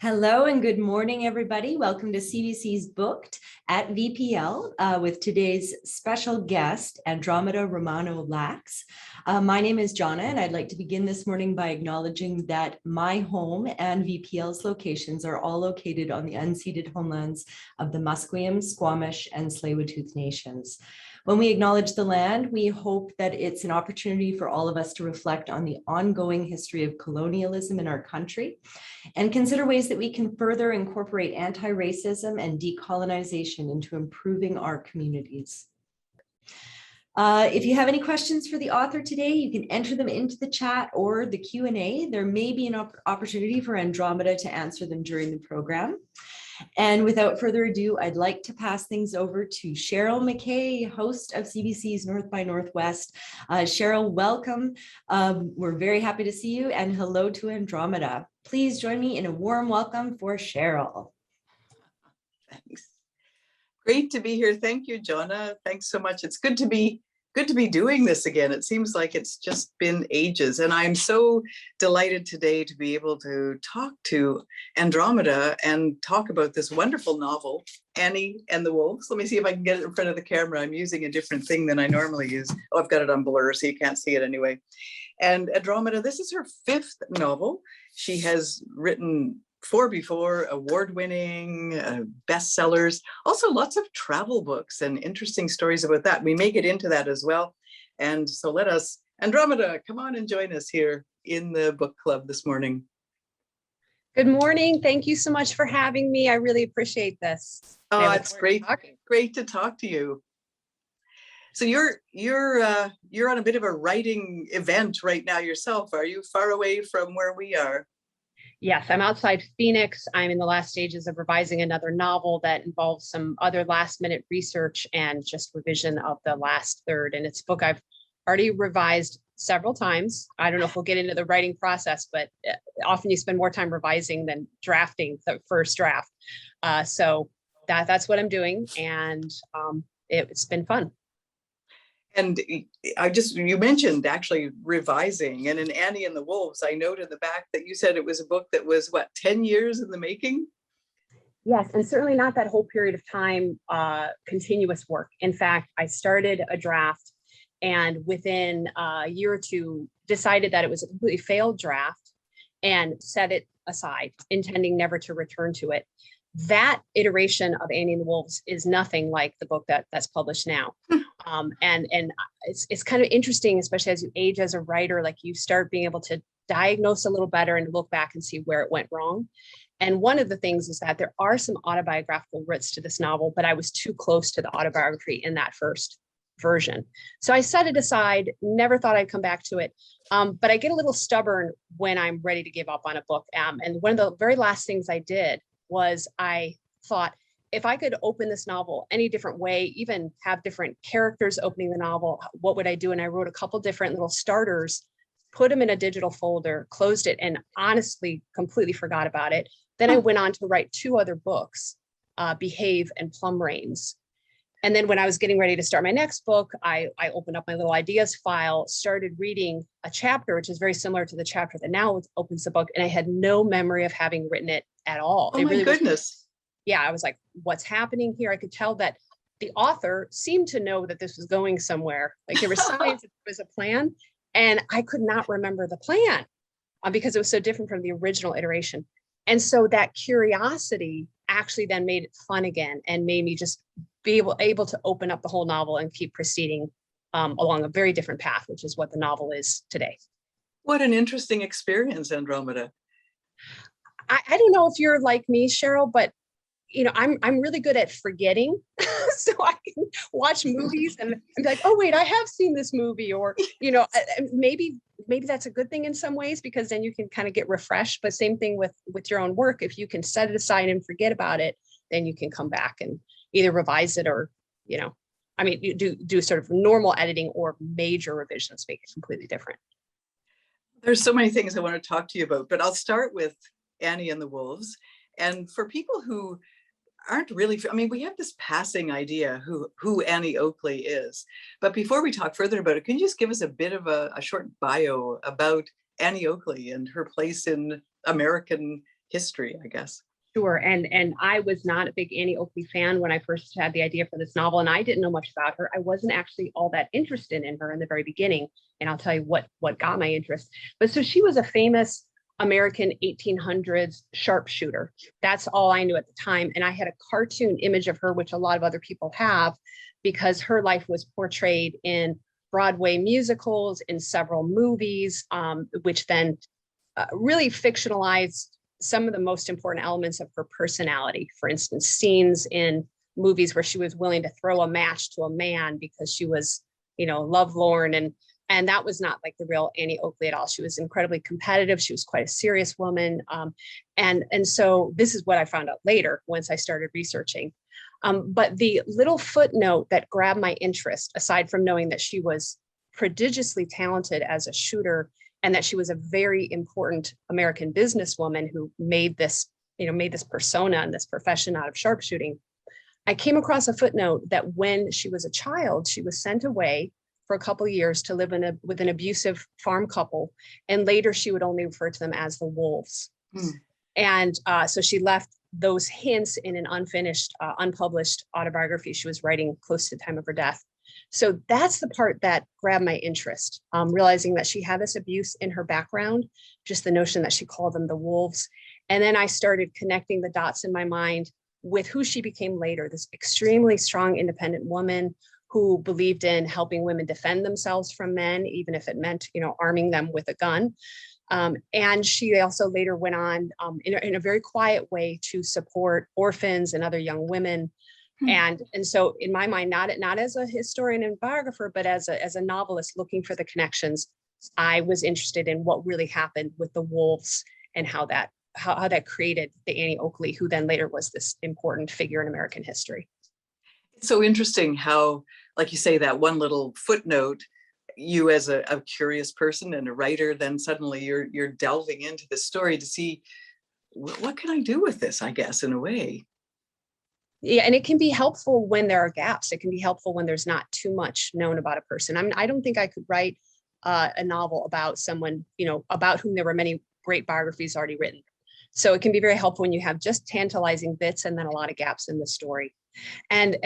Hello and good morning, everybody. Welcome to CBC's Booked at VPL with today's special guest, Andromeda Romano-Lax. My name is Jonna, and I'd like to begin this morning by acknowledging that my home and VPL's locations are all located on the unceded homelands of the Musqueam, Squamish, and Tsleil-Waututh nations. When we acknowledge the land, we hope that it's an opportunity for all of us to reflect on the ongoing history of colonialism in our country and consider ways that we can further incorporate anti-racism and decolonization into improving our communities. If you have any questions for the author today, you can enter them into the chat or the Q&A. There may be an opportunity for Andromeda to answer them during the program. And without further ado, I'd like to pass things over to Sheryl MacKay, host of CBC's North by Northwest. Sheryl, welcome. We're very happy to see you, and hello to Andromeda. Please join me in a warm welcome for Sheryl. Thanks. Great to be here. Thank you, Jonna. Thanks so much. It's good to be doing this again. It seems like it's just been ages, and I'm so delighted today to be able to talk to Andromeda and talk about this wonderful novel, Annie and the Wolves. Let me see if I can get it in front of the camera. I'm using a different thing than I normally use. Oh, I've got it on blur, so you can't see it anyway. And Andromeda, this is her 5th novel. She has written 4 before, award-winning, bestsellers, also lots of travel books and interesting stories about that. We may get into that as well. And so let us, Andromeda, come on and join us here in the book club this morning. Good morning. Thank you so much for having me. I really appreciate this. Oh, it's great to talk to you. So you're on a bit of a writing event right now yourself. Are you far away from where we are? Yes, I'm outside Phoenix. I'm in the last stages of revising another novel that involves some other last minute research and just revision of the last third. And it's a book I've already revised several times. I don't know if we'll get into the writing process, but often you spend more time revising than drafting the first draft. So that's what I'm doing. And it's been fun. And you mentioned actually revising, and in Annie and the Wolves, I noted in the back that you said it was a book that was, 10 years in the making? Yes, and certainly not that whole period of time, continuous work. In fact, I started a draft and within a year or two decided that it was a completely failed draft and set it aside, intending never to return to it. That iteration of Annie and the Wolves is nothing like the book that's published now. And it's kind of interesting, especially as you age as a writer, like you start being able to diagnose a little better and look back and see where it went wrong. And one of the things is that there are some autobiographical roots to this novel, but I was too close to the autobiography in that first version. So I set it aside, never thought I'd come back to it. But I get a little stubborn when I'm ready to give up on a book. And one of the very last things I did was I thought, if I could open this novel any different way, even have different characters opening the novel, what would I do? And I wrote a couple different little starters, put them in a digital folder, closed it, and honestly completely forgot about it. Then I went on to write 2 other books, Behave and Plum Rains. And then when I was getting ready to start my next book, I opened up my little ideas file, started reading a chapter, which is very similar to the chapter that now opens the book. And I had no memory of having written it at all. Oh, my goodness. Yeah, I was like, what's happening here? I could tell that the author seemed to know that this was going somewhere. Like there was signs that there was a plan, and I could not remember the plan because it was so different from the original iteration. And so that curiosity actually then made it fun again and made me just be able to open up the whole novel and keep proceeding along a very different path, which is what the novel is today. What an interesting experience, Andromeda. I don't know if you're like me, Sheryl, but I'm really good at forgetting. So I can watch movies and be like, oh, wait, I have seen this movie. Or, maybe that's a good thing in some ways, because then you can kind of get refreshed. But same thing with your own work. If you can set it aside and forget about it, then you can come back and either revise it or, you do sort of normal editing or major revisions, make it completely different. There's so many things I want to talk to you about, but I'll start with Annie and the Wolves. And for people who aren't really, we have this passing idea who Annie Oakley is. But before we talk further about it, can you just give us a bit of a short bio about Annie Oakley and her place in American history, I guess. Sure. And I was not a big Annie Oakley fan when I first had the idea for this novel, and I didn't know much about her. I wasn't actually all that interested in her in the very beginning. And I'll tell you what got my interest. But so she was a famous American 1800s sharpshooter. That's all I knew at the time. And I had a cartoon image of her, which a lot of other people have, because her life was portrayed in Broadway musicals, in several movies, which then really fictionalized some of the most important elements of her personality. For instance, scenes in movies where she was willing to throw a match to a man because she was, lovelorn, and that was not like the real Annie Oakley at all. She was incredibly competitive. She was quite a serious woman, and so this is what I found out later once I started researching. But the little footnote that grabbed my interest, aside from knowing that she was prodigiously talented as a shooter, and that she was a very important American businesswoman who made this persona and this profession out of sharpshooting. I came across a footnote that when she was a child, she was sent away for a couple of years to live with an abusive farm couple. And later she would only refer to them as the wolves. And so she left those hints in an unfinished, unpublished autobiography she was writing close to the time of her death. So that's the part that grabbed my interest, realizing that she had this abuse in her background, just the notion that she called them the wolves. And then I started connecting the dots in my mind with who she became later, this extremely strong, independent woman who believed in helping women defend themselves from men, even if it meant, arming them with a gun. And she also later went on in a very quiet way to support orphans and other young women. And so in my mind, not as a historian and biographer, but as a novelist looking for the connections, I was interested in what really happened with the wolves and how that created the Annie Oakley, who then later was this important figure in American history. It's so interesting how, like you say, that one little footnote, you as a curious person and a writer, then suddenly you're delving into the story to see what can I do with this, I guess, in a way. Yeah, and it can be helpful when there are gaps. It can be helpful when there's not too much known about a person. I don't think I could write a novel about someone, about whom there were many great biographies already written. So it can be very helpful when you have just tantalizing bits and then a lot of gaps in the story. And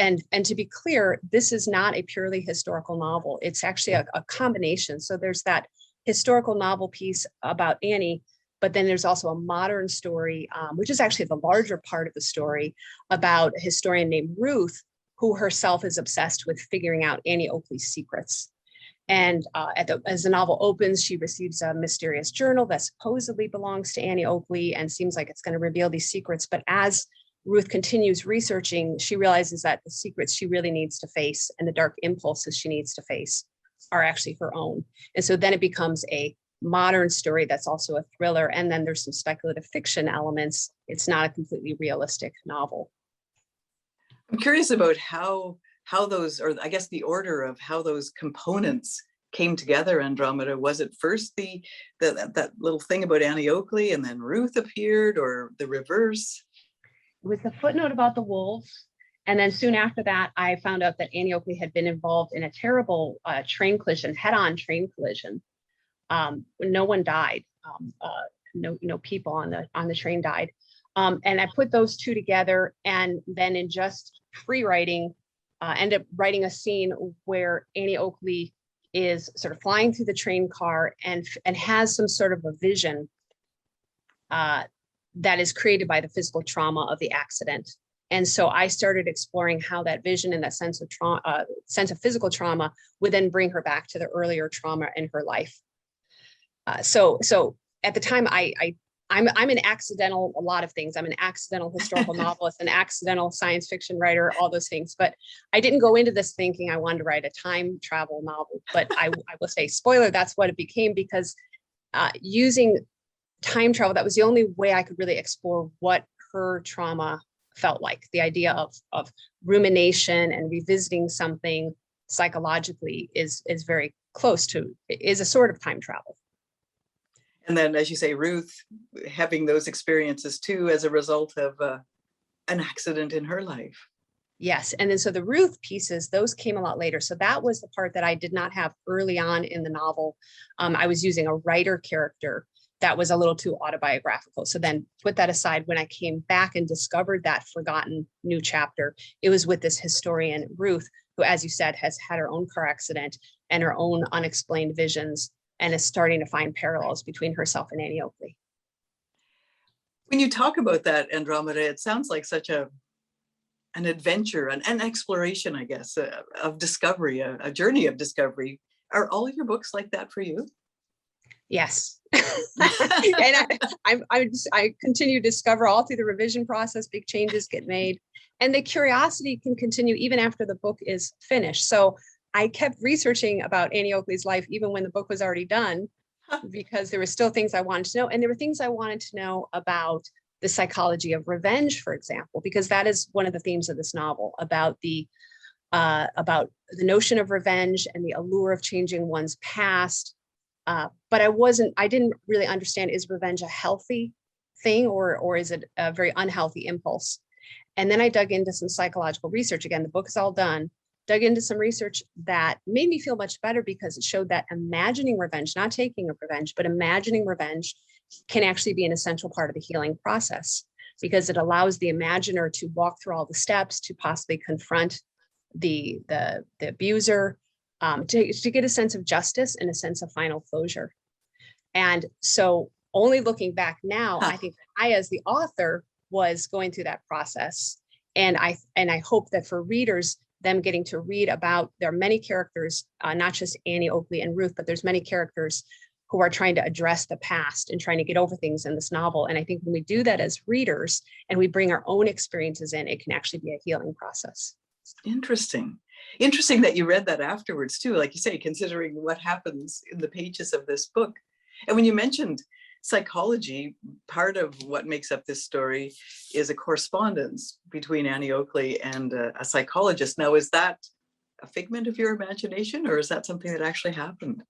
to be clear, this is not a purely historical novel. It's actually a combination. So there's that historical novel piece about Annie, but then there's also a modern story, which is actually the larger part of the story, about a historian named Ruth, who herself is obsessed with figuring out Annie Oakley's secrets. And as the novel opens, she receives a mysterious journal that supposedly belongs to Annie Oakley and seems like it's going to reveal these secrets. But as Ruth continues researching, she realizes that the secrets she really needs to face and the dark impulses she needs to face are actually her own. And so then it becomes a modern story that's also a thriller. And then there's some speculative fiction elements. It's not a completely realistic novel. I'm curious about how those, or I guess the order of how those components came together, Andromeda. Was it first that little thing about Annie Oakley and then Ruth appeared, or the reverse? It was the footnote about the wolves. And then soon after that, I found out that Annie Oakley had been involved in a terrible train collision, head-on train collision. No one died. No people on the train died. And I put those two together, and then in just free writing, ended up writing a scene where Annie Oakley is sort of flying through the train car and has some sort of a vision that is created by the physical trauma of the accident. And so I started exploring how that vision and that sense of physical trauma would then bring her back to the earlier trauma in her life. So at the time, I'm an accidental, a lot of things. I'm an accidental historical novelist, an accidental science fiction writer, all those things. But I didn't go into this thinking I wanted to write a time travel novel. But I will say, spoiler, that's what it became, because using time travel, that was the only way I could really explore what her trauma felt like. The idea of rumination and revisiting something psychologically is very close to, is a sort of time travel. And then, as you say, Ruth having those experiences too as a result of an accident in her life. Yes. And then so the Ruth pieces, those came a lot later. So that was the part that I did not have early on in the novel. I was using a writer character that was a little too autobiographical. So then put that aside. When I came back and discovered that forgotten new chapter, it was with this historian, Ruth, who, as you said, has had her own car accident and her own unexplained visions, and is starting to find parallels between herself and Annie Oakley. When you talk about that, Andromeda, it sounds like such an adventure, an exploration, I guess, of discovery, a journey of discovery. Are all your books like that for you? Yes. And I continue to discover all through the revision process, big changes get made, and the curiosity can continue even after the book is finished. So I kept researching about Annie Oakley's life even when the book was already done, because there were still things I wanted to know. And there were things I wanted to know about the psychology of revenge, for example, because that is one of the themes of this novel, about the notion of revenge and the allure of changing one's past. But I didn't really understand, is revenge a healthy thing, or is it a very unhealthy impulse? And then I dug into some psychological research. Again, the book is all done. Dug into some research that made me feel much better, because it showed that imagining revenge, not taking a revenge, but imagining revenge can actually be an essential part of the healing process, because it allows the imaginer to walk through all the steps to possibly confront the abuser, to get a sense of justice and a sense of final closure. And so only looking back now, I think I, as the author, was going through that process. And I hope that for readers, them getting to read about, there are many characters, not just Annie Oakley and Ruth, but there's many characters who are trying to address the past and trying to get over things in this novel. And I think when we do that as readers and we bring our own experiences in, it can actually be a healing process. Interesting. Interesting that you read that afterwards too, like you say, considering what happens in the pages of this book. And when you mentioned psychology, part of what makes up this story is a correspondence between Annie Oakley and a psychologist. Now, is that a figment of your imagination, or is that something that actually happened?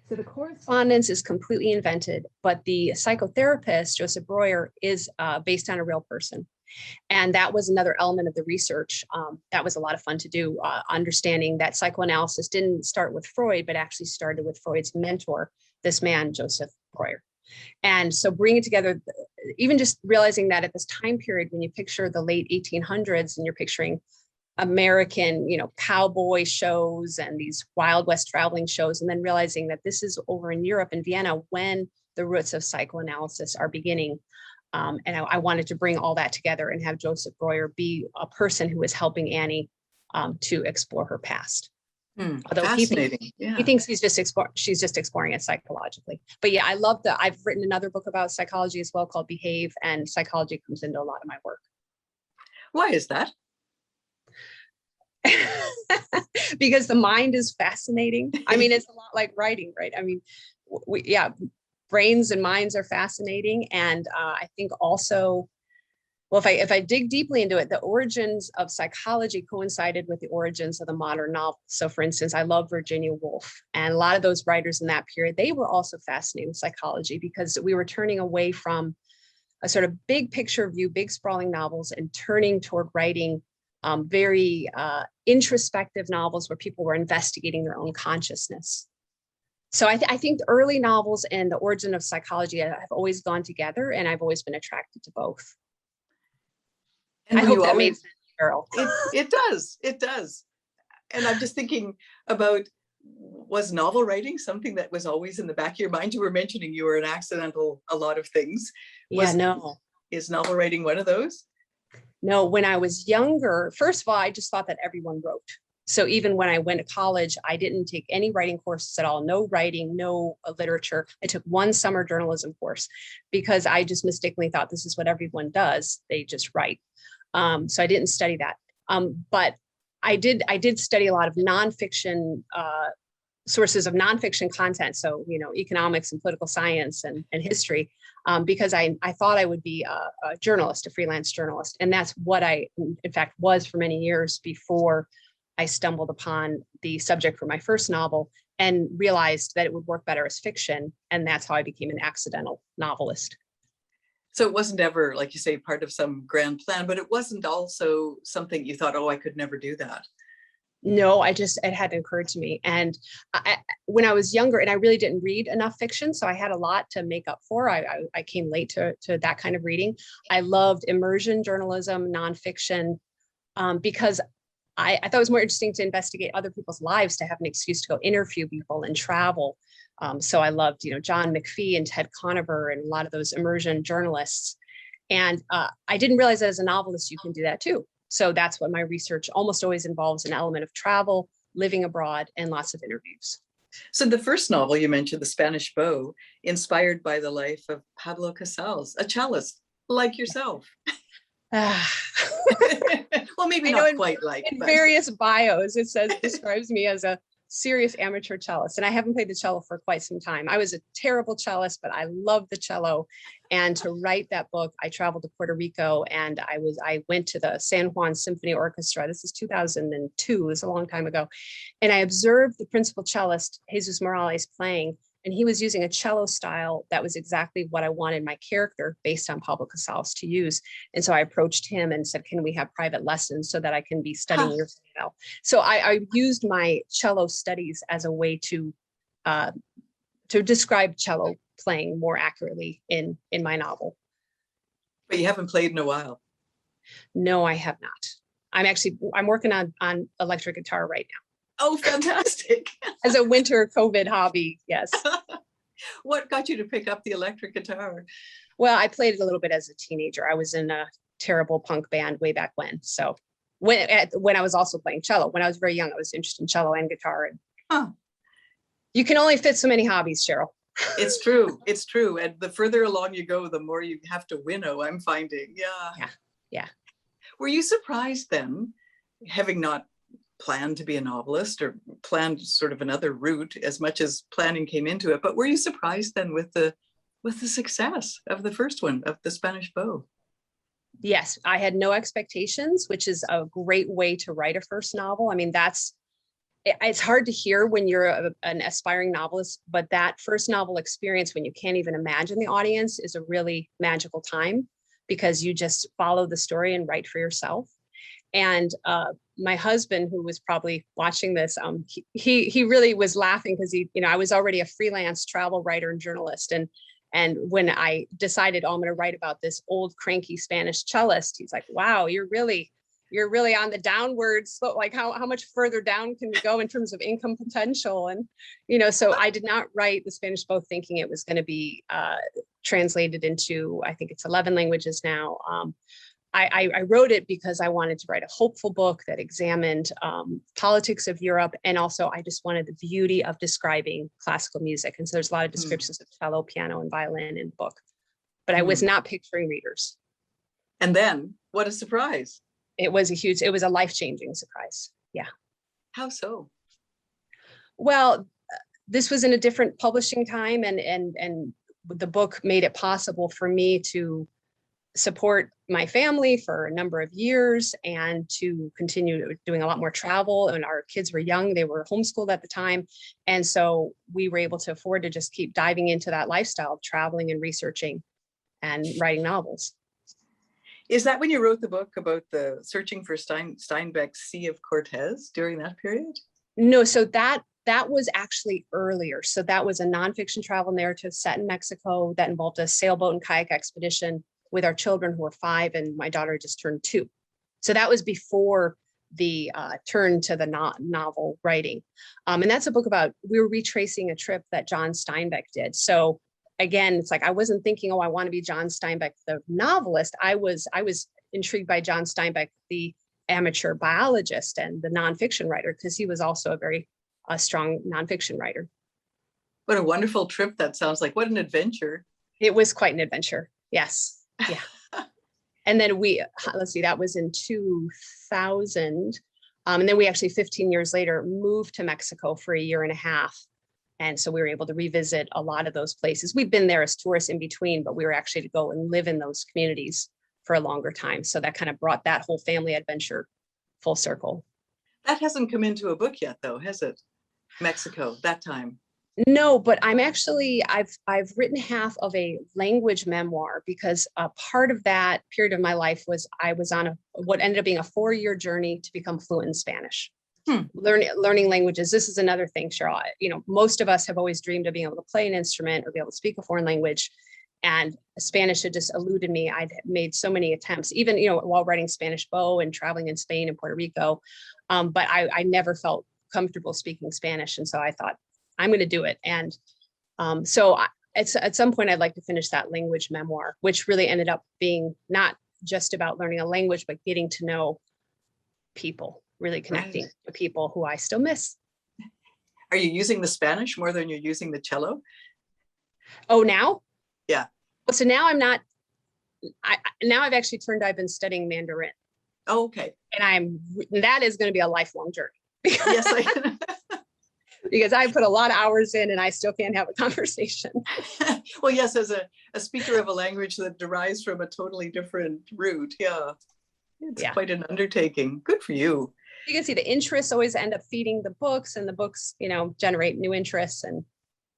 So the correspondence is completely invented, but the psychotherapist, Joseph Breuer, is based on a real person. And that was another element of the research. That was a lot of fun to do, understanding that psychoanalysis didn't start with Freud, but actually started with Freud's mentor, this man, Joseph Breuer. And so bringing together, even just realizing that at this time period, when you picture the late 1800s and you're picturing American, cowboy shows and these Wild West traveling shows, and then realizing that this is over in Europe, in Vienna, when the roots of psychoanalysis are beginning. And I wanted to bring all that together and have Joseph Breuer be a person who is helping Annie to explore her past. Although he thinks she's just exploring it psychologically. But yeah, I've written another book about psychology as well called Behave, and psychology comes into a lot of my work. Why is that? Because the mind is fascinating. I mean, it's a lot like writing, right? I mean, brains and minds are fascinating. And I think also, well, if I dig deeply into it, the origins of psychology coincided with the origins of the modern novel. So for instance, I love Virginia Woolf, and a lot of those writers in that period, they were also fascinated with psychology, because we were turning away from a sort of big picture view, big sprawling novels, and turning toward writing very introspective novels where people were investigating their own consciousness. So I think the early novels and the origin of psychology have always gone together, and I've always been attracted to both. And I hope that made sense, Sheryl. It does. And I'm just thinking about, was novel writing something that was always in the back of your mind? You were mentioning you were an accidental a lot of things. Is novel writing one of those? No, when I was younger, first of all, I just thought that everyone wrote. So even when I went to college, I didn't take any writing courses at all, no writing, no literature. I took one summer journalism course because I just mistakenly thought this is what everyone does. They just write. So I didn't study that. But I did study a lot of nonfiction sources of nonfiction content. So, economics and political science and history, because I thought I would be a journalist, a freelance journalist. And that's what I, in fact, was for many years before I stumbled upon the subject for my first novel and realized that it would work better as fiction. And that's how I became an accidental novelist. So it wasn't ever, like you say, part of some grand plan, but it wasn't also something you thought, oh, I could never do that. No, it hadn't occurred to me. And when I was younger, and I really didn't read enough fiction, so I had a lot to make up for. I came late to that kind of reading. I loved immersion journalism, nonfiction, because I thought it was more interesting to investigate other people's lives, to have an excuse to go interview people and travel. So I loved, John McPhee and Ted Conover and a lot of those immersion journalists. And I didn't realize that as a novelist, you can do that too. So that's what my research almost always involves: an element of travel, living abroad, and lots of interviews. So the first novel you mentioned, The Spanish Bow, inspired by the life of Pablo Casals, a cellist like yourself. Well, maybe not quite like. In various bios, it describes me as a serious amateur cellist, and I haven't played the cello for quite some time. I was a terrible cellist, but I love the cello. And to write that book, I traveled to Puerto Rico, and I went to the San Juan Symphony Orchestra. This is 2002, it was a long time ago. And I observed the principal cellist, Jesus Morales, playing, and he was using a cello style that was exactly what I wanted my character, based on Pablo Casals, to use. And so I approached him and said, can we have private lessons so that I can be studying your style? So I used my cello studies as a way to describe cello playing more accurately in my novel. But you haven't played in a while. No, I have not. I'm working on electric guitar right now. Oh, fantastic. As a winter COVID hobby, yes. What got you to pick up the electric guitar? Well, I played it a little bit as a teenager. I was in a terrible punk band way back when. So when I was also playing cello, when I was very young, I was interested in cello and guitar. And you can only fit so many hobbies, Sheryl. It's true. It's true. And the further along you go, the more you have to winnow, I'm finding. Yeah. Were you surprised then, having not planned to be a novelist or planned sort of another route, as much as planning came into it, but were you surprised then with the success of the first one, of The Spanish Bow? Yes, I had no expectations, which is a great way to write a first novel. I mean, it's hard to hear when you're an aspiring novelist, but that first novel experience, when you can't even imagine the audience, is a really magical time, because you just follow the story and write for yourself. And my husband, who was probably watching this, he really was laughing, because I was already a freelance travel writer and journalist. And when I decided, I'm going to write about this old cranky Spanish cellist, he's like, wow, you're really on the downward slope. Like how much further down can we go in terms of income potential? And, so I did not write The Spanish Bow thinking it was going to be translated into, I think it's 11 languages now. I wrote it because I wanted to write a hopeful book that examined politics of Europe. And also I just wanted the beauty of describing classical music. And so there's a lot of descriptions of cello, piano, and violin in the book, but I was not picturing readers. And then what a surprise. It was a life-changing surprise. Yeah. How so? Well, this was in a different publishing time, and the book made it possible for me to support my family for a number of years and to continue doing a lot more travel. And our kids were young, they were homeschooled at the time. And so we were able to afford to just keep diving into that lifestyle of traveling and researching and writing novels. Is that when you wrote the book about the searching for Steinbeck's Sea of Cortez during that period? No, so that was actually earlier. So that was a nonfiction travel narrative set in Mexico that involved a sailboat and kayak expedition with our children, who were 5, and my daughter just turned 2. So that was before the turn to the novel writing. And that's a book about, we were retracing a trip that John Steinbeck did. So again, it's like, I wasn't thinking, I want to be John Steinbeck, the novelist. I was intrigued by John Steinbeck, the amateur biologist and the nonfiction writer, because he was also a very strong nonfiction writer. What a wonderful trip that sounds like. What an adventure. It was quite an adventure. Yes. Yeah. And then that was in 2000. And then we actually 15 years later moved to Mexico for 1.5 years. And so we were able to revisit a lot of those places. We've been there as tourists in between, but we were actually to go and live in those communities for a longer time. So that kind of brought that whole family adventure full circle. That hasn't come into a book yet, though, has it? Mexico, that time. No, but I've written half of a language memoir, because a part of that period of my life was I was on what ended up being a 4-year journey to become fluent in Spanish. learning languages. This is another thing, Cheryl. Most of us have always dreamed of being able to play an instrument or be able to speak a foreign language. And Spanish had just eluded me. I'd made so many attempts, even, while writing Spanish Bow and traveling in Spain and Puerto Rico. But I never felt comfortable speaking Spanish. And so I thought, I'm going to do it. And at some point, I'd like to finish that language memoir, which really ended up being not just about learning a language, but getting to know people, really connecting to people who I still miss. Are you using the Spanish more than you're using the cello? Oh, now? Yeah. Well, so now I'm not, now I've actually I've been studying Mandarin. Oh, okay. And that is going to be a lifelong journey. Yes, because I put a lot of hours in and I still can't have a conversation. Well, yes, as a speaker of a language that derives from a totally different root. Yeah. It's quite an undertaking. Good for you. You can see the interests always end up feeding the books, and the books, generate new interests, and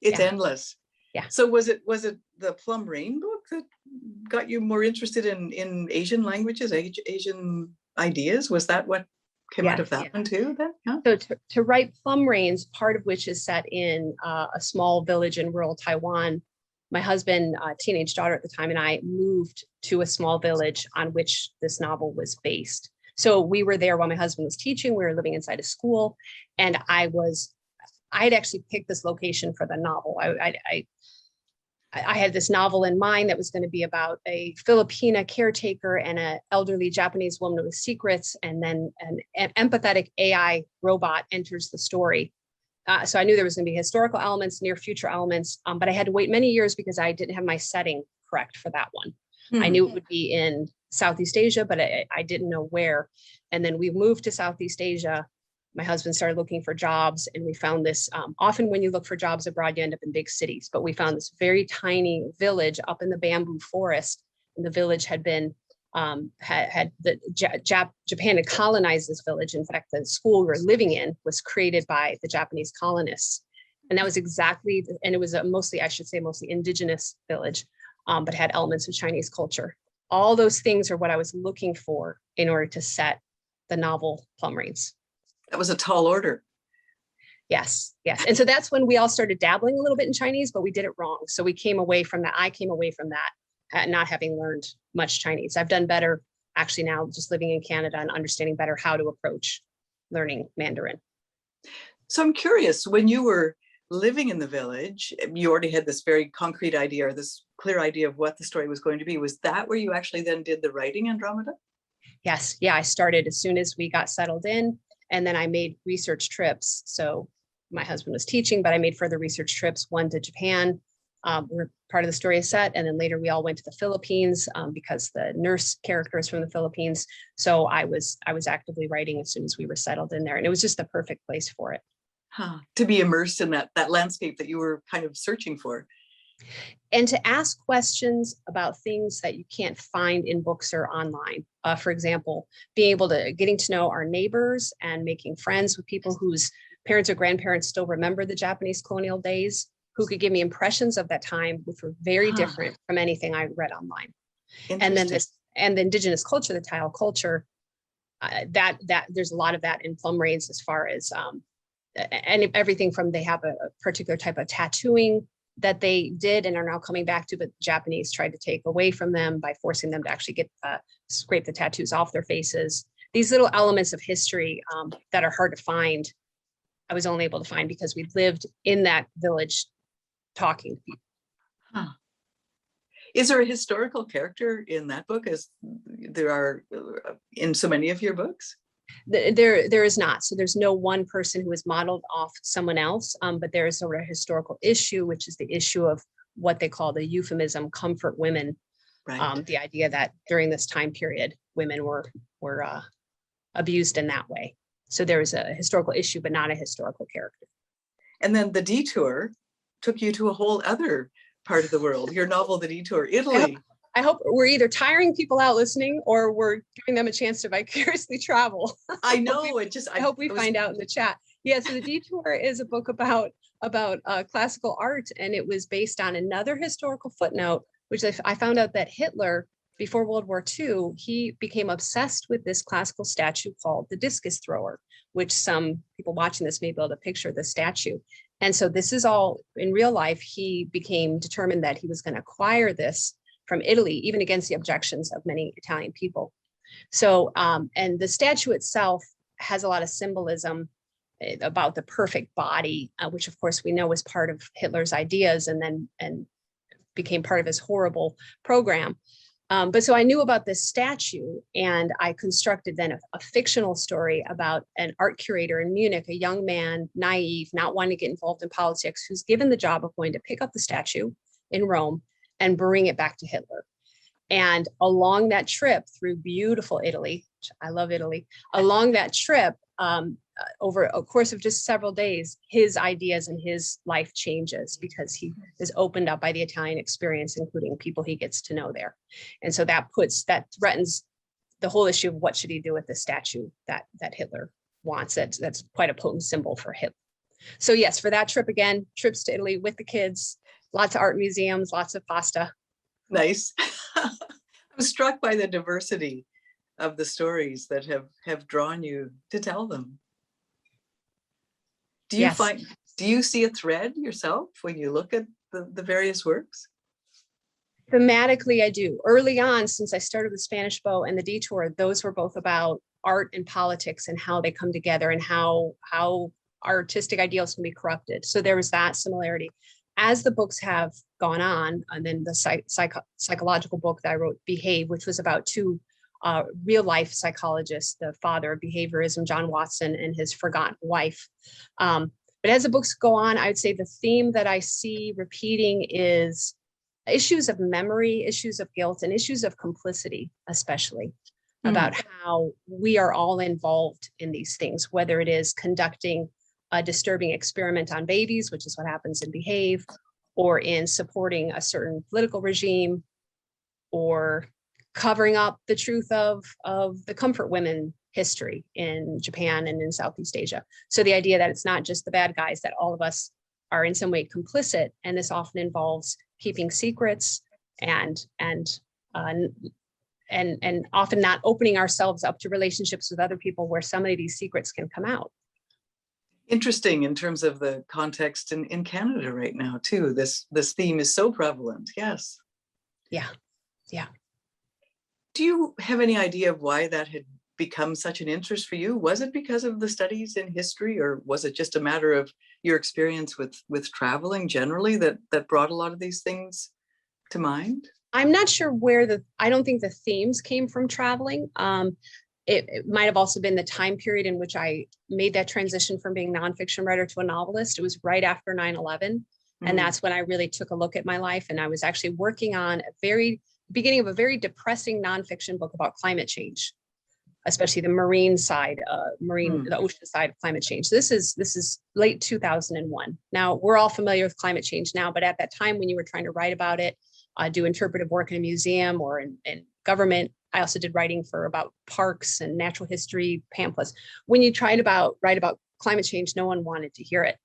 it's endless. Yeah. So was it the Plum Rain book that got you more interested in Asian languages, Asian ideas? Was that what came out of that one too then? Yeah. So to write Plum Rains, part of which is set in a small village in rural Taiwan, my husband, teenage daughter at the time, and I moved to a small village on which this novel was based. So we were there while my husband was teaching. We were living inside a school, and I had actually picked this location for the novel. I had this novel in mind that was going to be about a Filipina caretaker and an elderly Japanese woman with secrets, and then an empathetic AI robot enters the story. So I knew there was going to be historical elements, near future elements, but I had to wait many years because I didn't have my setting correct for that one. I knew it would be in Southeast Asia, but I didn't know where. And then we moved to Southeast Asia. My husband started looking for jobs, and we found this. Often when you look for jobs abroad, you end up in big cities, but we found this very tiny village up in the bamboo forest. And the village had been, Japan had colonized this village. In fact, the school we were living in was created by the Japanese colonists. And that was and it was a mostly indigenous village, but had elements of Chinese culture. All those things are what I was looking for in order to set the novel Plum Rains. That was a tall order. Yes. And so that's when we all started dabbling a little bit in Chinese, but we did it wrong. So we came away from that. I came away from that not having learned much Chinese. I've done better actually now just living in Canada and understanding better how to approach learning Mandarin. So I'm curious, when you were living in the village, you already had this very concrete idea, or this clear idea of what the story was going to be. Was that where you actually then did the writing, Andromeda? Yes. Yeah. I started as soon as we got settled in. And then I made research trips. So my husband was teaching, but I made further research trips, one to Japan, where part of the story is set. And then later we all went to the Philippines because the nurse character is from the Philippines. So I was actively writing as soon as we were settled in there. And it was just the perfect place for it. To be immersed in that landscape that you were kind of searching for. And to ask questions about things that you can't find in books or online. For example, getting to know our neighbors and making friends with people whose parents or grandparents still remember the Japanese colonial days, who could give me impressions of that time, which were very different from anything I read online. And then the indigenous culture, the Tile culture, that there's a lot of that in Plum Rains, as far as and everything from, they have a particular type of tattooing that they did and are now coming back to, but the Japanese tried to take away from them by forcing them to actually scrape the tattoos off their faces. These little elements of history that are hard to find, I was only able to find because we lived in that village talking to people. Is there a historical character in that book, as there are in so many of your books? There is not. So there's no one person who is modeled off someone else, but there is sort of a historical issue, which is the issue of what they call the euphemism comfort women. Right. The idea that during this time period, women were abused in that way. So there is a historical issue, but not a historical character. And then The Detour took you to a whole other part of the world. Your novel, The Detour, Italy. I hope we're either tiring people out listening or we're giving them a chance to vicariously travel. I know. I hope we find out in the chat. Yeah, so The Detour is a book about classical art, and it was based on another historical footnote, which I found out that Hitler before World War II, he became obsessed with this classical statue called the Discus Thrower, which some people watching this may be able to picture the statue. And so this is all in real life. He became determined that he was going to acquire this from Italy, even against the objections of many Italian people. So, and the statue itself has a lot of symbolism about the perfect body, which of course we know was part of Hitler's ideas and became part of his horrible program. But so I knew about this statue, and I constructed then a fictional story about an art curator in Munich, a young man, naive, not wanting to get involved in politics, who's given the job of going to pick up the statue in Rome and bring it back to Hitler. And along that trip through beautiful Italy, I love Italy, along that trip, over a course of just several days, his ideas and his life changes because he is opened up by the Italian experience, including people he gets to know there. And so that threatens the whole issue of what should he do with the statue that Hitler wants. That's quite a potent symbol for Hitler. So yes, for that trip again, trips to Italy with the kids, lots of art museums, lots of pasta. Nice. I'm struck by the diversity of the stories that have drawn you to tell them. Do you do you see a thread yourself when you look at the various works? Thematically, I do. Early on, since I started the Spanish Bow and the Detour, those were both about art and politics and how they come together and how artistic ideals can be corrupted. So there was that similarity. As the books have gone on, and then the psychological book that I wrote, Behave, which was about two real life psychologists, the father of behaviorism, John Watson, and his forgotten wife. But as the books go on, I would say the theme that I see repeating is issues of memory, issues of guilt, and issues of complicity, especially about how we are all involved in these things, whether it is conducting a disturbing experiment on babies, which is what happens in Behave, or in supporting a certain political regime, or covering up the truth of the comfort women history in Japan and in Southeast Asia. So the idea that it's not just the bad guys, that all of us are in some way complicit, and this often involves keeping secrets and often not opening ourselves up to relationships with other people where some of these secrets can come out. Interesting in terms of the context in Canada right now too. This theme is so prevalent. Yes. Yeah. Do you have any idea of why that had become such an interest for you? Was it because of the studies in history, or was it just a matter of your experience with traveling generally that brought a lot of these things to mind? I'm not sure I don't think the themes came from traveling. It might have also been the time period in which I made that transition from being a nonfiction writer to a novelist. It was right after 9/11. And that's when I really took a look at my life. And I was actually working on beginning of a very depressing nonfiction book about climate change, especially the marine side, the ocean side of climate change. This is late 2001. Now, we're all familiar with climate change now, but at that time when you were trying to write about it, do interpretive work in a museum or in government, I also did writing about parks and natural history pamphlets. When you tried write about climate change, no one wanted to hear it.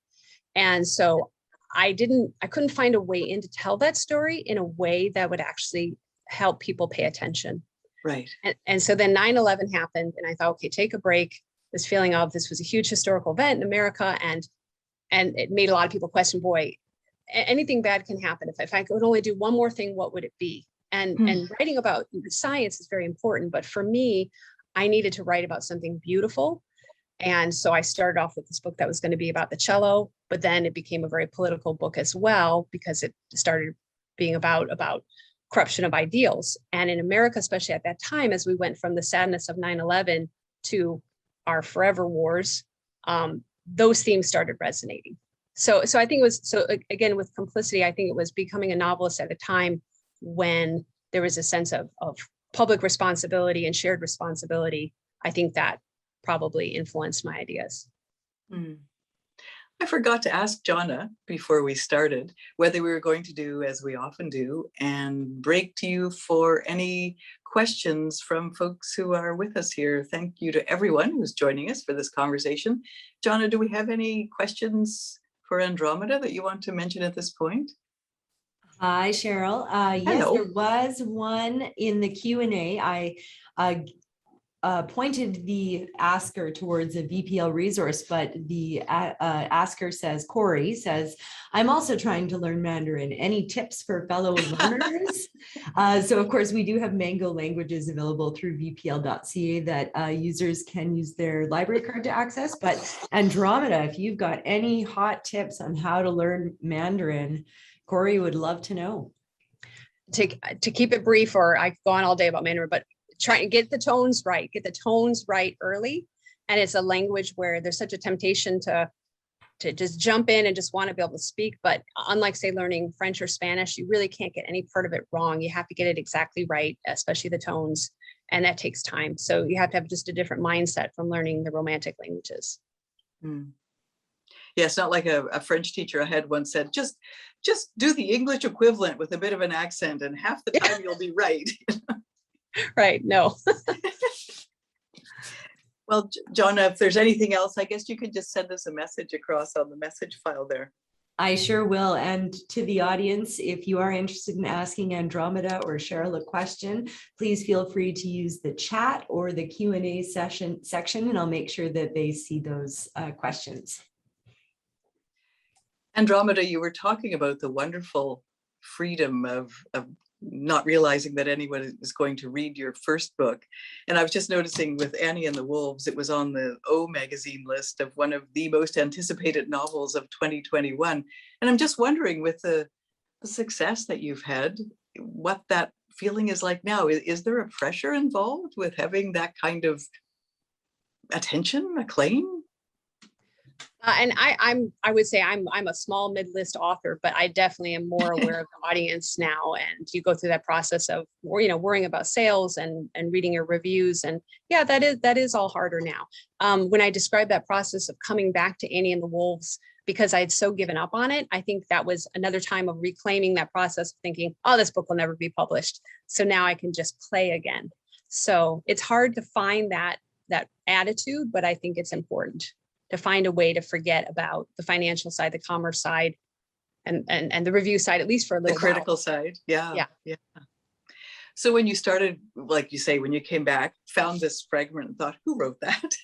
And so I couldn't find a way in to tell that story in a way that would actually help people pay attention. Right. And so then 9/11 happened, and I thought, okay, take a break. This feeling of this was a huge historical event in America, and it made a lot of people question, boy, anything bad can happen. If I could only do one more thing, what would it be? And writing about science is very important, but for me, I needed to write about something beautiful. And so I started off with this book that was going to be about the cello, but then it became a very political book as well, because it started being about corruption of ideals. And in America, especially at that time, as we went from the sadness of 9/11 to our forever wars, those themes started resonating. So I think it was, so again, with complicity, I think it was becoming a novelist at a time when there was a sense of public responsibility and shared responsibility. I think that probably influenced my ideas. I forgot to ask Jonna before we started whether we were going to do, as we often do, and break to you for any questions from folks who are with us here. Thank you to everyone who's joining us for this conversation. Jonna, do we have any questions for Andromeda that you want to mention at this point? Hi, Cheryl. Yes, Hello. there was one in the Q&A. I pointed the asker towards a VPL resource, but the asker says, Corey says, I'm also trying to learn Mandarin. Any tips for fellow learners? So of course, we do have Mango languages available through vpl.ca that users can use their library card to access. But Andromeda, if you've got any hot tips on how to learn Mandarin, Corey would love to know. To keep it brief, or I could go on all day about Mandarin, but try to get the tones right early. And it's a language where there's such a temptation to just jump in and just want to be able to speak. But unlike, say, learning French or Spanish, you really can't get any part of it wrong. You have to get it exactly right, especially the tones. And that takes time. So you have to have just a different mindset from learning the Romantic languages. Mm. Yeah, it's not like a French teacher I had once said, just do the English equivalent with a bit of an accent and half the time you'll be right. Right, no. Well, Jonna, if there's anything else, I guess you could just send us a message across on the message file there. I sure will. And to the audience, if you are interested in asking Andromeda or Cheryl a question, please feel free to use the chat or the Q&A section, and I'll make sure that they see those questions. Andromeda, you were talking about the wonderful freedom of not realizing that anyone is going to read your first book. And I was just noticing with Annie and the Wolves, it was on the O magazine list of one of the most anticipated novels of 2021. And I'm just wondering, with the success that you've had, what that feeling is like now. Is there a pressure involved with having that kind of attention, acclaim? And I would say I'm a small mid-list author, but I definitely am more aware of the audience now. And you go through that process of, worrying about sales and reading your reviews. And yeah, that is all harder now. When I described that process of coming back to Annie and the Wolves, because I had so given up on it, I think that was another time of reclaiming that process of thinking, oh, this book will never be published. So now I can just play again. So it's hard to find that attitude, but I think it's important to find a way to forget about the financial side, the commerce side, and the review side, at least for a little while. The critical side, yeah. So when you started, like you say, when you came back, found this fragment and thought, who wrote that?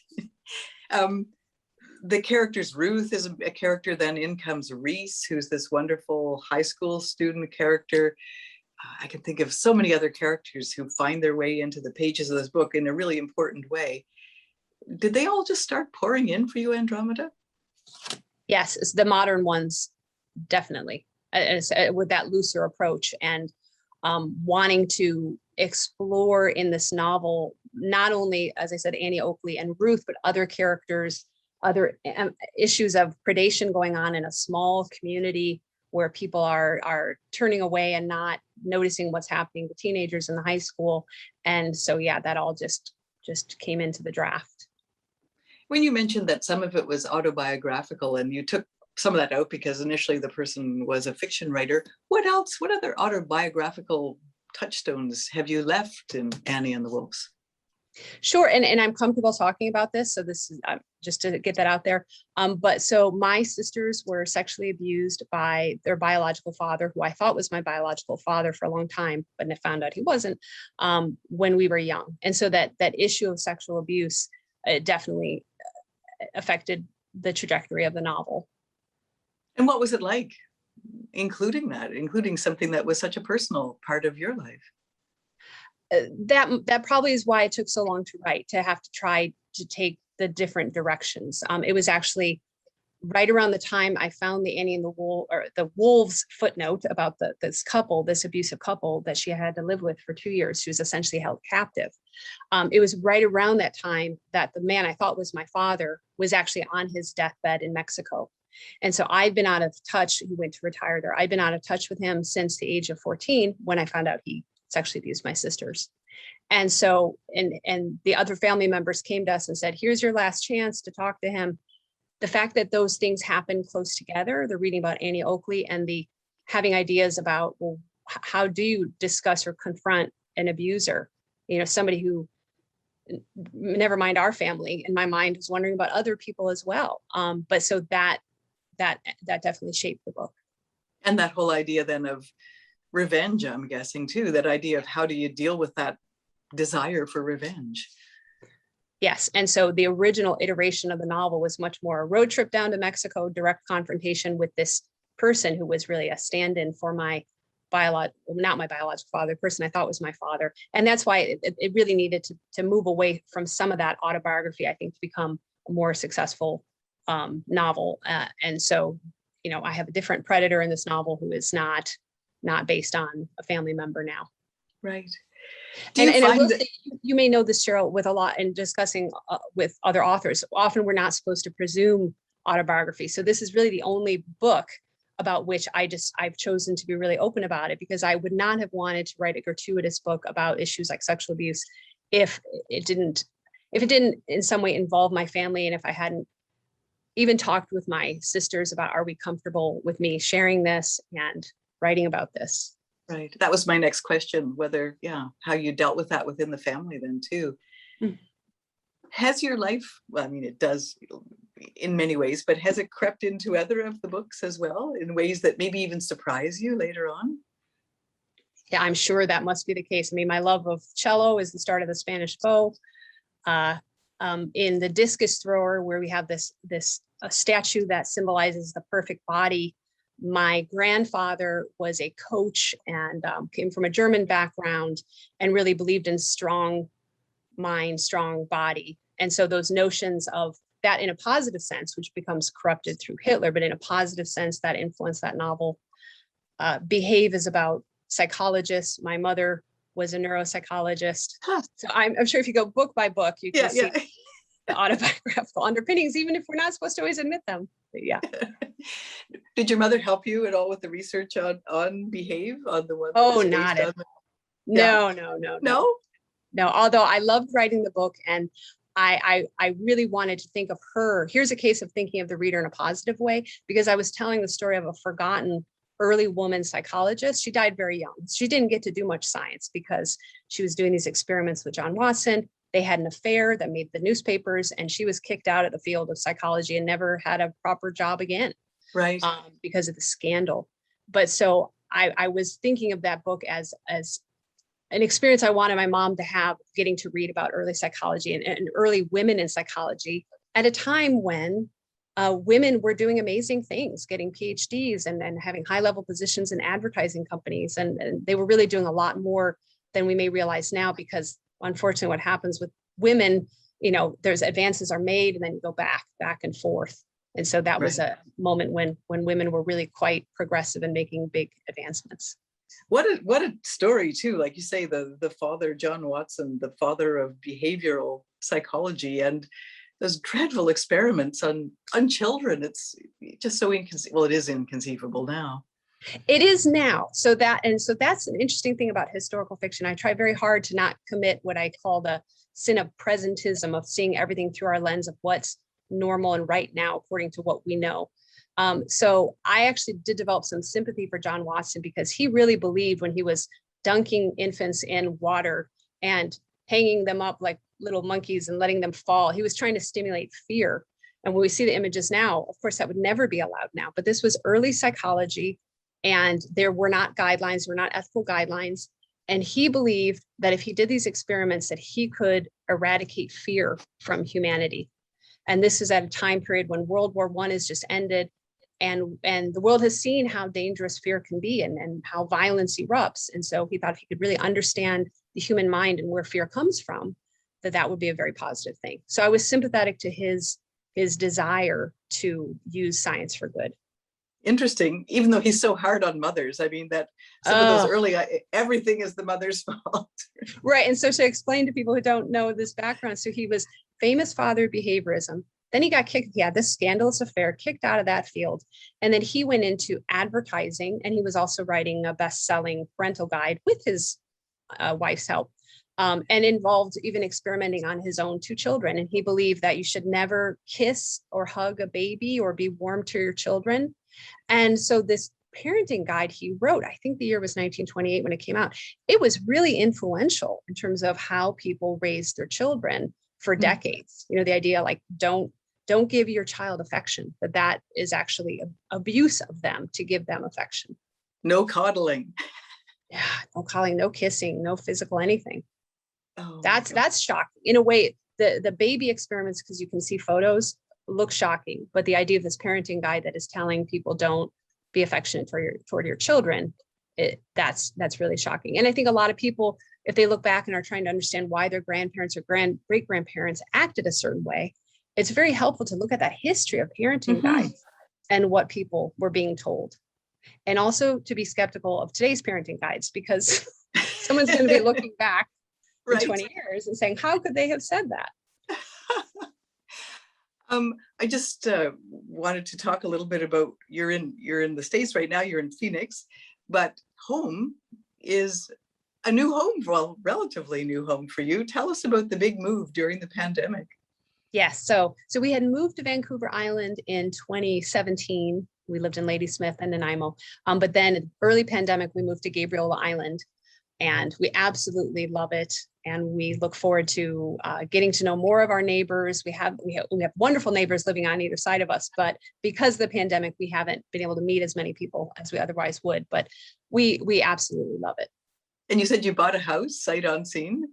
The characters, Ruth is a character, then in comes Reese, who's this wonderful high school student character. I can think of so many other characters who find their way into the pages of this book in a really important way. Did they all just start pouring in for you, Andromeda? Yes, it's the modern ones, definitely, with that looser approach and wanting to explore in this novel, not only, as I said, Annie Oakley and Ruth, but other characters, other issues of predation going on in a small community where people are turning away and not noticing what's happening to teenagers in the high school. And so, yeah, that all just came into the draft. When you mentioned that some of it was autobiographical and you took some of that out because initially the person was a fiction writer, what else, what other autobiographical touchstones have you left in Annie and the Wolves? Sure, and I'm comfortable talking about this, so this is just to get that out there. But so my sisters were sexually abused by their biological father, who I thought was my biological father for a long time, but I found out he wasn't when we were young. And so that issue of sexual abuse definitely affected the trajectory of the novel. And what was it like, including something that was such a personal part of your life? That probably is why it took so long to write, to have to try to take the different directions. It was actually right around the time I found the Annie and the Wolves footnote about this abusive couple that she had to live with for 2 years. She was essentially held captive. It was right around that time that the man I thought was my father was actually on his deathbed in Mexico. And so I'd been out of touch. He went to retire there. I'd been out of touch with him since the age of 14 when I found out he sexually abused my sisters. And so, and the other family members came to us and said, here's your last chance to talk to him. The fact that those things happen close together, the reading about Annie Oakley and the having ideas about, well, how do you discuss or confront an abuser? Somebody who, never mind our family, in my mind was wondering about other people as well. But so that definitely shaped the book. And that whole idea then of revenge, I'm guessing too, that idea of how do you deal with that desire for revenge. Yes. And so the original iteration of the novel was much more a road trip down to Mexico, direct confrontation with this person who was really a stand-in for my not my biological father, the person I thought was my father. And that's why it really needed to move away from some of that autobiography, I think, to become a more successful novel. And so, you know, I have a different predator in this novel who is not based on a family member now. Right. And I will say, you may know this, Sheryl, with a lot in discussing with other authors. Often we're not supposed to presume autobiography. So this is really the only book about which I've chosen to be really open about it, because I would not have wanted to write a gratuitous book about issues like sexual abuse if it didn't in some way involve my family, and if I hadn't even talked with my sisters about, are we comfortable with me sharing this and writing about this? Right. That was my next question, whether, how you dealt with that within the family then too. Mm. Has your life, well, I mean, it does in many ways, but has it crept into other of the books as well in ways that maybe even surprise you later on? Yeah, I'm sure that must be the case. I mean, my love of cello is the start of the Spanish bow. In the Discus Thrower, where we have this statue that symbolizes the perfect body, my grandfather was a coach and came from a German background and really believed in strong mind, strong body. And so those notions of that in a positive sense, which becomes corrupted through Hitler, but in a positive sense that influenced that novel. Behave is about psychologists. My mother was a neuropsychologist. Huh. So I'm sure if you go book by book, you can see the autobiographical underpinnings, even if we're not supposed to always admit them. But yeah. Did your mother help you at all with the research on Behave, on the one? Oh, not at all. No. No, although I loved writing the book, and I really wanted to think of her. Here's a case of thinking of the reader in a positive way, because I was telling the story of a forgotten early woman psychologist. She died very young. She didn't get to do much science because she was doing these experiments with John Watson. They had an affair that made the newspapers, and she was kicked out of the field of psychology and never had a proper job again. Right. Because of the scandal. But so I was thinking of that book as an experience I wanted my mom to have, getting to read about early psychology and early women in psychology at a time when women were doing amazing things, getting PhDs and having high-level positions in advertising companies. And they were really doing a lot more than we may realize now, because unfortunately what happens with women, you know, there's advances are made and then you go back and forth. And so that was a moment when women were really quite progressive and making big advancements. What a story too. Like you say, the father, John Watson, the father of behavioral psychology, and those dreadful experiments on children. It's just so inconceivable. Well, it is inconceivable now. It is now. So that's an interesting thing about historical fiction. I try very hard to not commit what I call the sin of presentism, of seeing everything through our lens of what's normal and right now according to what we know. So I actually did develop some sympathy for John Watson, because he really believed, when he was dunking infants in water and hanging them up like little monkeys and letting them fall, he was trying to stimulate fear. And when we see the images now, of course, that would never be allowed now, but this was early psychology, and there were not guidelines, were not ethical guidelines. And he believed that if he did these experiments, that he could eradicate fear from humanity. And this is at a time period when World War I has just ended. And the world has seen how dangerous fear can be and how violence erupts. And so he thought if he could really understand the human mind and where fear comes from, that would be a very positive thing. So I was sympathetic to his desire to use science for good. Interesting, even though he's so hard on mothers. I mean, that some of those early, everything is the mother's fault. Right. And so to explain to people who don't know this background, so he was famous father of behaviorism. Then he got kicked. He had this scandalous affair, kicked out of that field. And then he went into advertising, and he was also writing a best-selling parental guide with his wife's help, and involved even experimenting on his own 2 children. And he believed that you should never kiss or hug a baby or be warm to your children. And so this parenting guide he wrote, I think the year was 1928 when it came out, it was really influential in terms of how people raised their children for decades. You know, the idea like don't give your child affection, that is actually abuse of them to give them affection. No coddling. Yeah, no calling, no kissing, no physical anything. Oh, That's shocking. In a way, the baby experiments, because you can see photos, look shocking. But the idea of this parenting guide that is telling people don't be affectionate toward your children, that's really shocking. And I think a lot of people, if they look back and are trying to understand why their grandparents or great grandparents acted a certain way, it's very helpful to look at that history of parenting guides and what people were being told. And also to be skeptical of today's parenting guides, because someone's going to be looking back in 20 years and saying, how could they have said that? I just wanted to talk a little bit about, you're in the States right now, you're in Phoenix, but home is a new home, well, relatively new home for you. Tell us about the big move during the pandemic. Yes. So we had moved to Vancouver Island in 2017. We lived in Ladysmith and Nanaimo. But then early pandemic, we moved to Gabriola Island, and we absolutely love it. And we look forward to getting to know more of our neighbors. We have wonderful neighbors living on either side of us, but because of the pandemic, we haven't been able to meet as many people as we otherwise would, but we absolutely love it. And you said you bought a house sight unseen?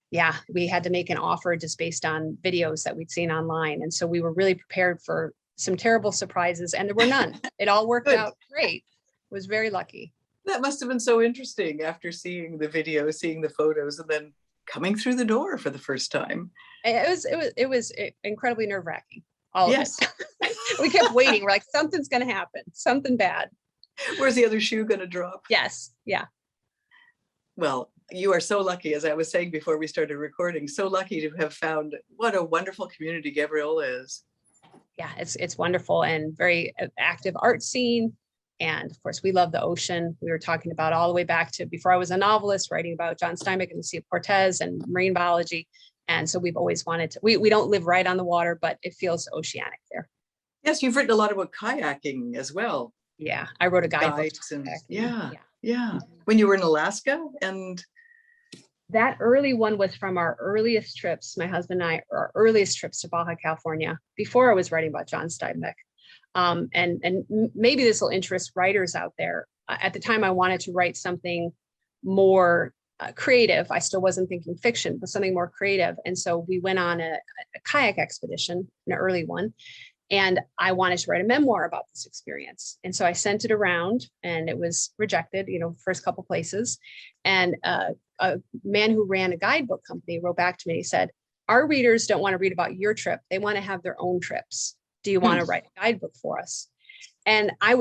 Yeah, we had to make an offer just based on videos that we'd seen online. And so we were really prepared for some terrible surprises, and there were none. It all worked out great. I was very lucky. That must have been so interesting after seeing the video, seeing the photos, and then coming through the door for the first time. It was incredibly nerve-wracking. All of it. We kept waiting. We're like, something's going to happen, something bad. Where's the other shoe going to drop? Yes. Yeah. Well, you are so lucky, as I was saying before we started recording, so lucky to have found what a wonderful community Gabriola is. Yeah, it's wonderful, and very active art scene. And of course, we love the ocean. We were talking about all the way back to before I was a novelist, writing about John Steinbeck and the Sea of Cortez and marine biology. And so we've always wanted to, we don't live right on the water, but it feels oceanic there. Yes, you've written a lot about kayaking as well. Yeah, I wrote a guidebook. Yeah. When you were in Alaska, and that early one was from our earliest trips, my husband and I, our earliest trips to Baja California, before I was writing about John Steinbeck. And maybe this will interest writers out there. At the time, I wanted to write something more creative. I still wasn't thinking fiction, but something more creative. And so we went on a kayak expedition, an early one. And I wanted to write a memoir about this experience. And so I sent it around, and it was rejected, first couple places. And a man who ran a guidebook company wrote back to me. He said, our readers don't want to read about your trip. They want to have their own trips. Do you want to write a guidebook for us? And I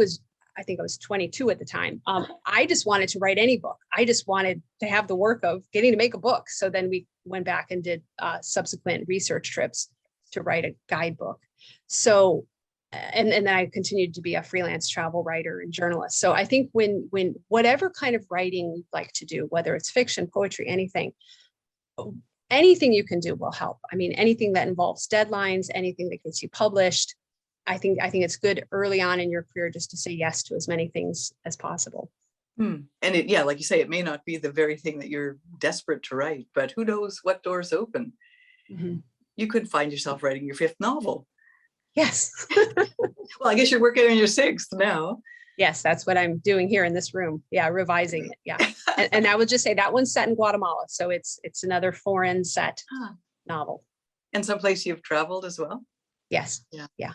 think I was 22 at the time. I just wanted to write any book. I just wanted to have the work of getting to make a book. So then we went back and did subsequent research trips to write a guidebook. So, and then I continued to be a freelance travel writer and journalist. So I think when whatever kind of writing you like to do, whether it's fiction, poetry, anything you can do will help. I mean, anything that involves deadlines, anything that gets you published. I think it's good early on in your career just to say yes to as many things as possible. And like you say, it may not be the very thing that you're desperate to write, but who knows what doors open. Mm-hmm. You could find yourself writing your 5th novel. Yes. Well, I guess you're working on your 6th now. Yes, that's what I'm doing here in this room. Yeah, revising it. Yeah. And I would just say that one's set in Guatemala. So it's another foreign set novel. And someplace you've traveled as well? Yes. Yeah.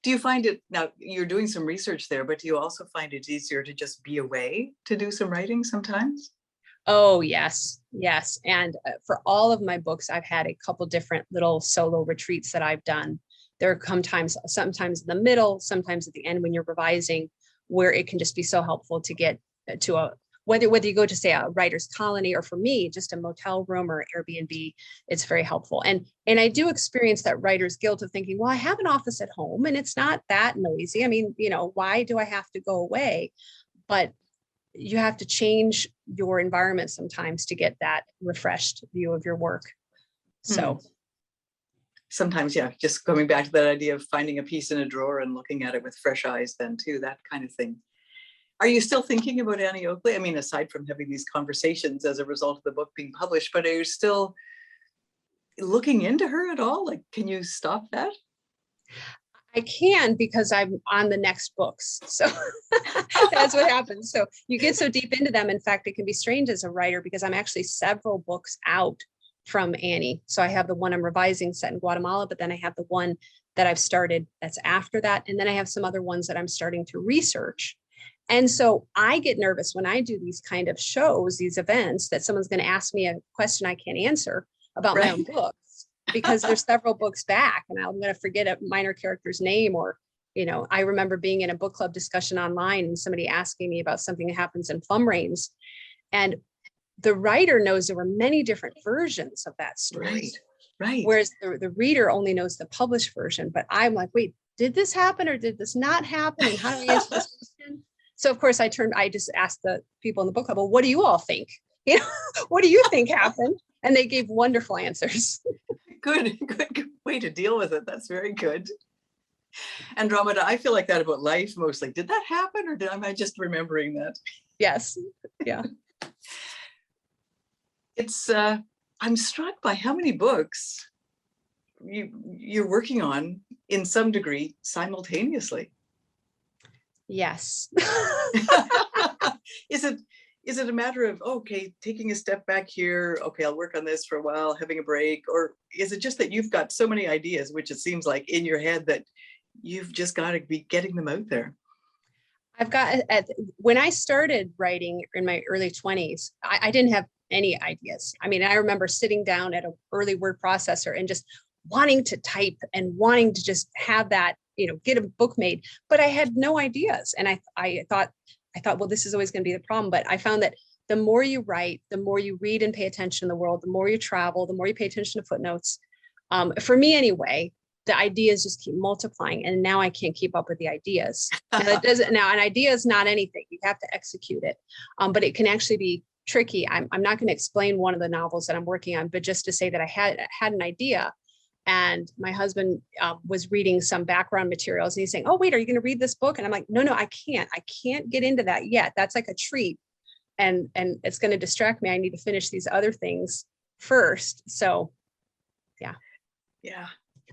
Do you find it, now you're doing some research there, but do you also find it easier to just be away to do some writing sometimes? Oh, yes. And for all of my books, I've had a couple different little solo retreats that I've done. There come sometimes in the middle, sometimes at the end when you're revising, where it can just be so helpful to get to whether you go to, say, a writer's colony, or for me, just a motel room or Airbnb, it's very helpful. And I do experience that writer's guilt of thinking, well, I have an office at home and it's not that noisy. I mean, why do I have to go away? But you have to change your environment sometimes to get that refreshed view of your work. So sometimes, just coming back to that idea of finding a piece in a drawer and looking at it with fresh eyes then too, that kind of thing. Are you still thinking about Annie Oakley? I mean, aside from having these conversations as a result of the book being published, but are you still looking into her at all? Like, can you stop that? I can, because I'm on the next books. So that's what happens. So you get so deep into them. In fact, it can be strange as a writer because I'm actually several books out from Annie. So I have the one I'm revising set in Guatemala, but then I have the one that I've started that's after that. And then I have some other ones that I'm starting to research. And so I get nervous when I do these kind of shows, these events, that someone's going to ask me a question I can't answer about my own books, because there's several books back and I'm going to forget a minor character's name. Or, I remember being in a book club discussion online and somebody asking me about something that happens in Plum Rains. And the writer knows there were many different versions of that story. Right. Whereas the reader only knows the published version. But I'm like, wait, did this happen or did this not happen? And how do I answer this question? So of course I just asked the people in the book club, well, what do you all think? What do you think happened? And they gave wonderful answers. Good way to deal with it. That's very good. Andromeda, I feel like that about life mostly. Did that happen, or am I just remembering that? Yes. Yeah. It's I'm struck by how many books you're working on in some degree simultaneously. Yes. Is it a matter of, okay, taking a step back here, okay, I'll work on this for a while, having a break, or is it just that you've got so many ideas, which it seems like in your head, that you've just got to be getting them out there? When I started writing in my early 20s, I didn't have any ideas. I mean, I remember sitting down at an early word processor and just wanting to type and wanting to just have that, get a book made, but I had no ideas. And I thought, well, this is always going to be the problem. But I found that the more you write, the more you read and pay attention in the world, the more you travel, the more you pay attention to footnotes. For me anyway, the ideas just keep multiplying. And now I can't keep up with the ideas. An idea is not anything. You have to execute it. But it can actually be tricky. I'm not going to explain one of the novels that I'm working on, but just to say that I had an idea. And my husband was reading some background materials and he's saying, oh, wait, are you going to read this book? And I'm like, no, I can't get into that yet. That's like a treat. And it's going to distract me. I need to finish these other things first. So, yeah. Yeah.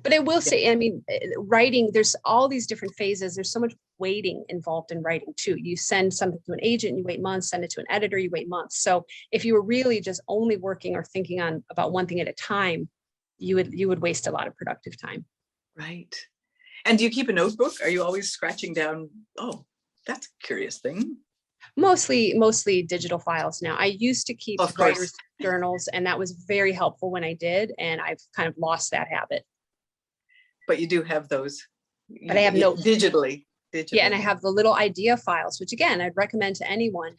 But I will say, I mean, writing, there's all these different phases. There's so much waiting involved in writing too. You send something to an agent, you wait months, send it to an editor, you wait months. So if you were really just only working or thinking about one thing at a time, you would waste a lot of productive time. Right. And do you keep a notebook? Are you always scratching down, oh, that's a curious thing? Mostly digital files now. I used to keep writers' journals, and that was very helpful when I did, and I've kind of lost that habit. But you do have those. But I have notes digitally. Yeah, and I have the little idea files, which again, I'd recommend to anyone.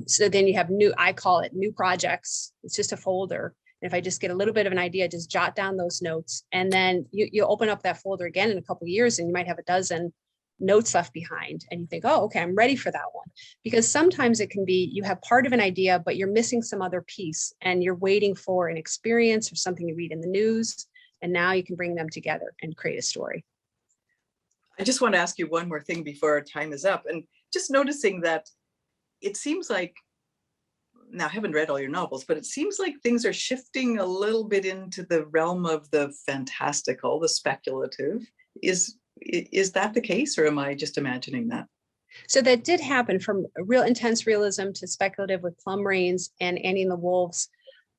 So then you have I call it new projects. It's just a folder. And if I just get a little bit of an idea, just jot down those notes. And then you open up that folder again in a couple of years and you might have a dozen notes left behind. And you think, oh, okay, I'm ready for that one. Because sometimes it can be, you have part of an idea, but you're missing some other piece and you're waiting for an experience or something you read in the news. And now you can bring them together and create a story. I just want to ask you one more thing before our time is up. And just noticing that it seems like, now I haven't read all your novels, but it seems like things are shifting a little bit into the realm of the fantastical, the speculative. Is that the case, or am I just imagining that? So that did happen, from real intense realism to speculative with Plum Rains and Annie and the Wolves.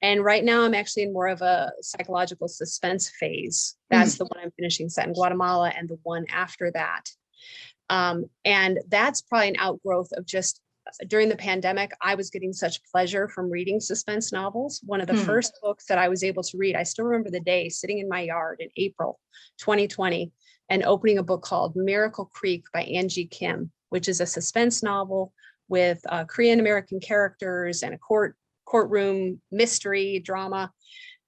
And right now I'm actually in more of a psychological suspense phase. That's the one I'm finishing set in Guatemala, and the one after that. And that's probably an outgrowth of just during the pandemic, I was getting such pleasure from reading suspense novels. One of the first books that I was able to read, I still remember the day, sitting in my yard in April 2020 and opening a book called Miracle Creek by Angie Kim, which is a suspense novel with Korean American characters and a courtroom mystery drama.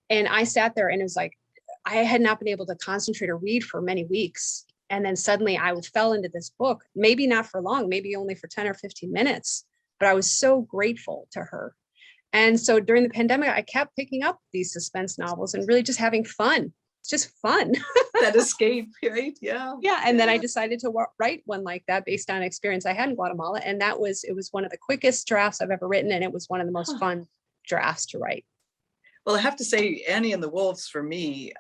And I sat there and it was like, I had not been able to concentrate or read for many weeks. And then suddenly I fell into this book, maybe not for long, maybe only for 10 or 15 minutes, but I was so grateful to her. And so during the pandemic, I kept picking up these suspense novels and really just having fun. It's just fun. That escape, right? Yeah. Yeah. And then I decided to write one like that based on an experience I had in Guatemala. And it was one of the quickest drafts I've ever written. And it was one of the most fun drafts to write. Well, I have to say, Annie and the Wolves for me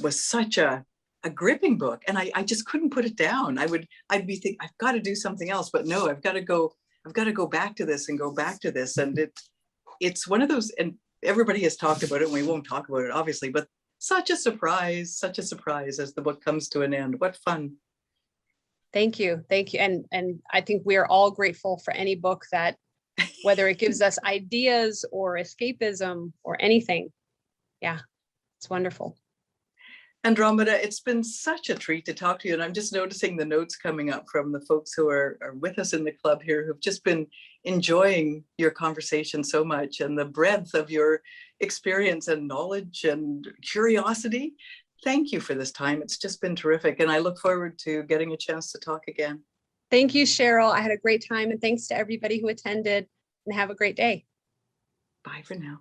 was such a a gripping book, and I just couldn't put it down. I'd be thinking, I've got to do something else, but no, I've got to go back to this and go back to this. And it's one of those, and everybody has talked about it, and we won't talk about it, obviously, but such a surprise as the book comes to an end. What fun. Thank you. And I think we are all grateful for any book that, whether it gives us ideas or escapism or anything. Yeah, it's wonderful. Andromeda, it's been such a treat to talk to you. And I'm just noticing the notes coming up from the folks who are with us in the club here, who've just been enjoying your conversation so much, and the breadth of your experience and knowledge and curiosity. Thank you for this time. It's just been terrific. And I look forward to getting a chance to talk again. Thank you, Sheryl. I had a great time, and thanks to everybody who attended, and have a great day. Bye for now.